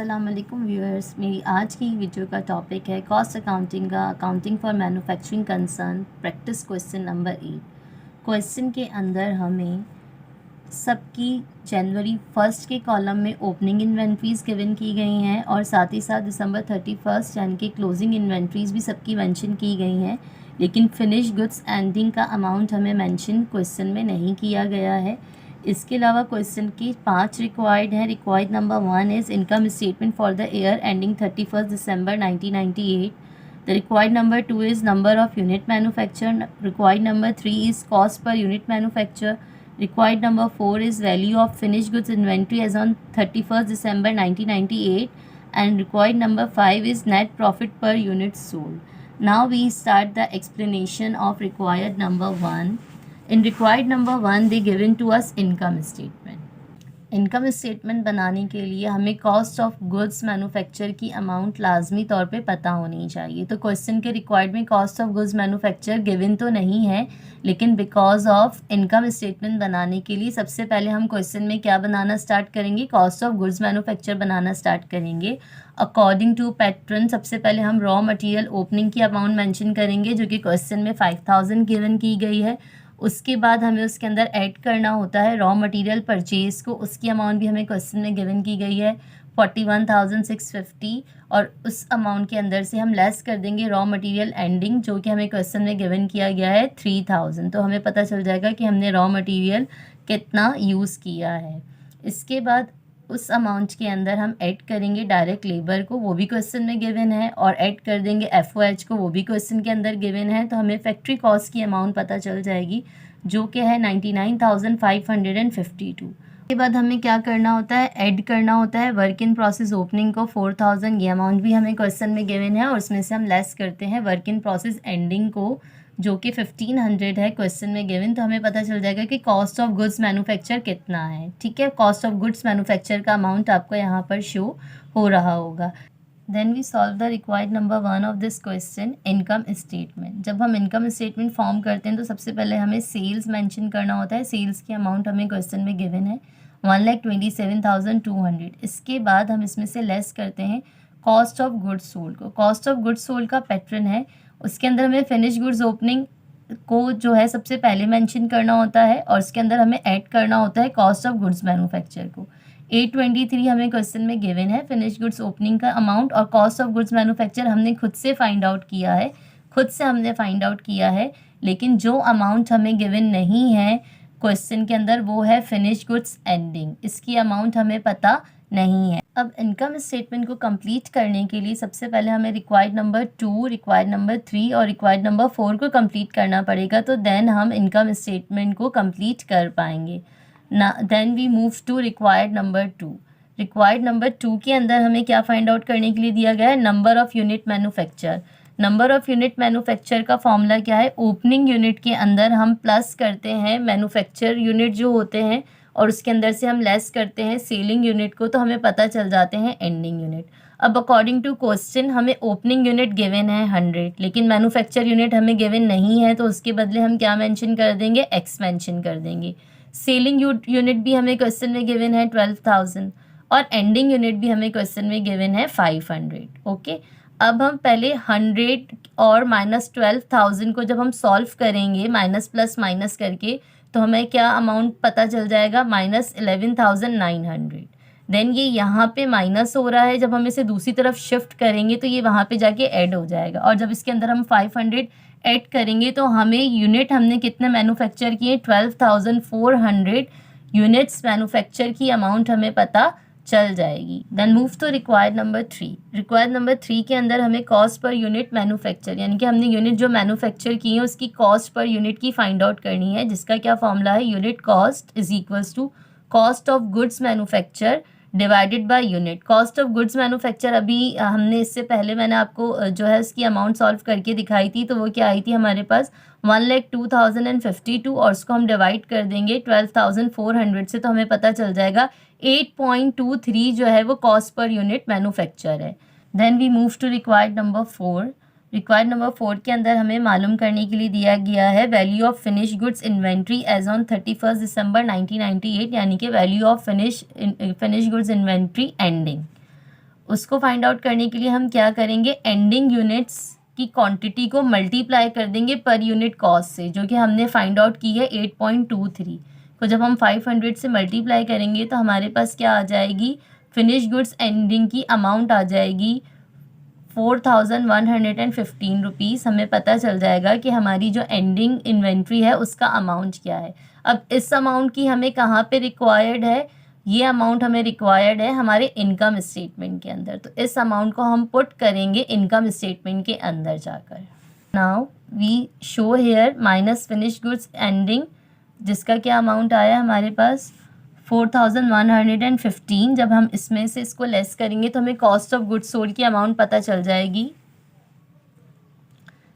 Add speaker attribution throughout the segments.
Speaker 1: अस्सलाम वालेकुम व्यूअर्स। मेरी आज की वीडियो का टॉपिक है कॉस्ट अकाउंटिंग का accounting for manufacturing concern practice question number 8। Question के अंदर हमें सबकी जनवरी 1 के कॉलम में ओपनिंग इन्वेंट्रीज़ गिवन की गई हैं और साथ ही साथ दिसंबर 31 यानी कि क्लोजिंग इन्वेंट्रीज़ भी सबकी मेंशन की गई हैं, लेकिन फिनिश गुड्स एंडिंग का अमाउंट हमें मेंशन क्वेश्चन में नहीं किया गया है। इसके अलावा क्वेश्चन की 5 रिक्वायर्ड हैं। Required number 1 is income statement for the year ending 31 दिसंबर 1998। The required number 2 is number of unit manufactured. Required number 3 is cost per unit manufacture. Required number 4 is value of finished goods inventory as on 31st December 1998. And required number 5 is net profit per unit sold. Now we start the explanation of required number 1. In required number 1 they given to us income statement. Income statement बनाने के लिए हमें cost of goods manufacture की amount लाजमी तौर पे पता होनी चाहिए। तो क्वेश्चन के रिक्वायर्ड में cost of goods manufacture given तो नहीं है, लेकिन बिकॉज ऑफ इनकम स्टेटमेंट बनाने के लिए सबसे पहले हम क्वेश्चन में क्या बनाना स्टार्ट करेंगे, cost of goods manufacture banana start करेंगे। अकॉर्डिंग टू पैटर्न सबसे पहले हम रॉ मटेरियल ओपनिंग की अमाउंट मेंशन करेंगे जो कि क्वेश्चन में 5000 गिवन की गई है। उसके बाद हमें उसके अंदर ऐड करना होता है रॉ मटेरियल परचेज़ को, उसकी अमाउंट भी हमें क्वेश्चन में गिवन की गई है 41,650 और उस अमाउंट के अंदर से हम लेस कर देंगे रॉ मटेरियल एंडिंग जो कि हमें क्वेश्चन में गिवन किया गया है 3000। तो हमें पता चल जाएगा कि हमने रॉ मटेरियल कितना यूज़ किया है। इसके बाद उस अमाउंट के अंदर हम ऐड करेंगे डायरेक्ट लेबर को, वो भी क्वेश्चन में गिवन है, और ऐड कर देंगे FOH को, वो भी क्वेश्चन के अंदर गिवन है। तो हमें फैक्ट्री कॉस्ट की अमाउंट पता चल जाएगी जो कि है 99,552। उसके बाद हमें क्या करना होता है, ऐड करना होता है वर्क इन प्रोसेस ओपनिंग को 4000, ये अमाउंट भी हमें क्वेश्चन में गिवन है, और उसमें से हम लेस करते हैं वर्क इन प्रोसेस एंडिंग को जो कि 1500 है क्वेश्चन में गिवन। तो हमें पता चल जाएगा कि कॉस्ट ऑफ गुड्स मैन्युफैक्चर कितना है। ठीक है, कॉस्ट ऑफ गुड्स मैन्युफैक्चर का अमाउंट आपको यहाँ पर शो हो रहा होगा। Then we solve the required number 1 of this question, income statement. जब हम इनकम स्टेटमेंट फॉर्म करते हैं तो सबसे पहले हमें सेल्स मेंशन करना होता है। सेल्स की अमाउंट हमें क्वेश्चन में गिवन है 1,27,200। इसके बाद हम इसमें से लेस करते हैं कॉस्ट ऑफ गुड्स सोल्ड को। कॉस्ट ऑफ गुड्स सोल्ड का पैटर्न है, उसके अंदर हमें फिनिश गुड्स ओपनिंग को जो है सबसे पहले मेंशन करना होता है और उसके अंदर हमें ऐड करना होता है कॉस्ट ऑफ गुड्स मैन्युफैक्चर को। 823 हमें क्वेश्चन में गिवन है फिनिश गुड्स ओपनिंग का अमाउंट, और कॉस्ट ऑफ गुड्स मैन्युफैक्चर हमने खुद से फाइंड आउट किया है, लेकिन जो अमाउंट हमें गिवन नहीं है क्वेश्चन के अंदर वो है फिनिश गुड्स एंडिंग, इसकी अमाउंट हमें पता नहीं है। अब इनकम स्टेटमेंट को कंप्लीट करने के लिए सबसे पहले हमें रिक्वायर्ड नंबर 2, रिक्वायर्ड नंबर 3 और रिक्वायर्ड नंबर 4 को कंप्लीट करना पड़ेगा, तो देन हम इनकम स्टेटमेंट को कंप्लीट कर पाएंगे ना। Then we move to required number 2। Required number 2 के अंदर हमें क्या फाइंड आउट करने के लिए दिया गया है, number of unit manufacture. Number of unit manufacture का फॉर्मूला क्या है, ओपनिंग यूनिट के अंदर हम प्लस करते हैं मैन्युफैक्चर यूनिट जो होते हैं और उसके अंदर से हम लेस करते हैं सेलिंग यूनिट को, तो हमें पता चल जाते हैं एंडिंग यूनिट। अब अकॉर्डिंग टू क्वेश्चन हमें ओपनिंग यूनिट गिवन है 100, लेकिन मैन्युफैक्चर यूनिट हमें गिवन नहीं है, तो उसके बदले हम क्या मेंशन कर देंगे, X मेंशन कर देंगे। सेलिंग यूनिट भी हमें क्वेश्चन में गिवन है 12,000 और एंडिंग यूनिट भी हमें क्वेश्चन में गिवन है 500। ओके, अब हम पहले 100 और -12,000 को जब हम सॉल्व करेंगे माइनस प्लस माइनस करके, तो हमें क्या अमाउंट पता चल जाएगा, -11,900। देन ये यहाँ पे माइनस हो रहा है, जब हम इसे दूसरी तरफ शिफ्ट करेंगे तो ये वहाँ पे जाके ऐड हो जाएगा, और जब इसके अंदर हम 500 ऐड करेंगे तो हमें यूनिट हमने कितने मैन्युफैक्चर किए, 12,400 यूनिट्स मैन्युफैक्चर की अमाउंट हमें पता चल जाएगी। Then move to required number 3। Required number 3 के अंदर हमें कॉस्ट पर यूनिट मैन्युफैक्चर, यानी कि हमने यूनिट जो मैन्युफैक्चर की है उसकी कॉस्ट पर यूनिट की फाइंड आउट करनी है, जिसका क्या फॉर्मूला है, unit cost is equals to cost of goods manufacture divided by unit. Cost of goods manufacture अभी हमने इससे पहले मैंने आपको जो है उसकी अमाउंट सॉल्व करके दिखाई थी, तो वो क्या आई थी हमारे पास 1,02,052, और उसको हम डिवाइड कर देंगे 12,400 से, तो हमें पता चल जाएगा 8.23 जो है वो कॉस्ट पर यूनिट मैन्युफैक्चर है। Then we move to required number 4। Required number 4 के अंदर हमें मालूम करने के लिए दिया गया है value of finish goods inventory as on 31 दिसंबर 1998, यानी कि value of finish goods inventory ending. उसको फाइंड आउट करने के लिए हम क्या करेंगे, एंडिंग यूनिट्स की क्वांटिटी को मल्टीप्लाई कर देंगे पर यूनिट कॉस्ट से, जो कि हमने फाइंड आउट की है 8.23 को। जब हम 500 से मल्टीप्लाई करेंगे तो हमारे पास क्या आ जाएगी, फिनिश गुड्स एंडिंग की अमाउंट आ जाएगी 4115 रुपीज़। हमें पता चल जाएगा कि हमारी जो एंडिंग इन्वेंट्री है उसका अमाउंट क्या है। अब इस अमाउंट की हमें कहाँ पे रिक्वायर्ड है, ये अमाउंट हमें रिक्वायर्ड है हमारे इनकम स्टेटमेंट के अंदर। तो इस अमाउंट को हम पुट करेंगे इनकम स्टेटमेंट के अंदर जाकर। Now we show here minus finish goods ending, जिसका क्या अमाउंट आया हमारे पास 4115। जब हम इसमें से इसको लेस करेंगे तो हमें कॉस्ट ऑफ गुड्स सोल्ड की अमाउंट पता चल जाएगी।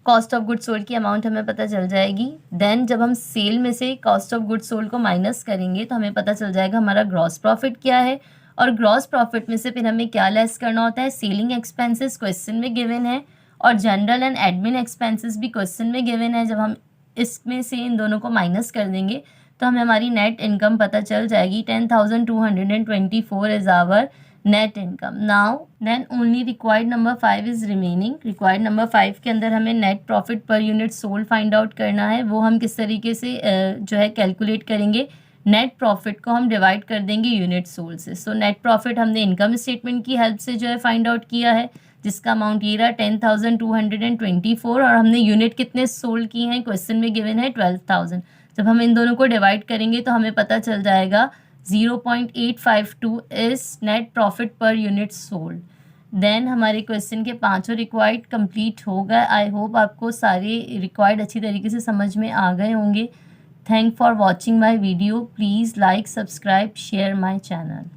Speaker 1: कॉस्ट ऑफ गुड्स सोल्ड की अमाउंट हमें पता चल जाएगी। देन जब हम सेल में से कॉस्ट ऑफ गुड्स सोल्ड को माइनस करेंगे तो हमें पता चल जाएगा हमारा ग्रॉस प्रॉफिट क्या है। और ग्रॉस प्रॉफिट में से फिर हमें क्या लेस करना होता है, सेलिंग एक्सपेंसेस क्वेश्चन में गिवन है और जनरल एंड एडमिन एक्सपेंसेस भी क्वेश्चन में गिवन है। जब हम इसमें से इन दोनों को माइनस कर देंगे तो हमें हमारी नेट इनकम पता चल जाएगी। 10,224 is our net income. Now then only required number 5 is remaining. Required number 5 के अंदर हमें net profit per unit sold find out करना है। वो हम किस तरीके से जो है कैलकुलेट करेंगे, नेट प्रॉफिट को हम डिवाइड कर देंगे यूनिट सोल्ड से। सो नेट प्रॉफिट हमने इनकम स्टेटमेंट की हेल्प से जो है फाइंड आउट किया है, जिसका अमाउंट ये रहा 10,224 और हमने यूनिट कितने सोल्ड की हैं, क्वेश्चन में गिवन है 12,000। जब हम इन दोनों को डिवाइड करेंगे तो हमें पता चल जाएगा 0.852 is net profit per unit sold. Then हमारे क्वेश्चन के 5 रिक्वायर्ड कंप्लीट हो गए। आई होप आपको सारे रिक्वायर्ड अच्छी तरीके से समझ में आ गए होंगे। Thank for watching my video. Please like, subscribe, share my channel.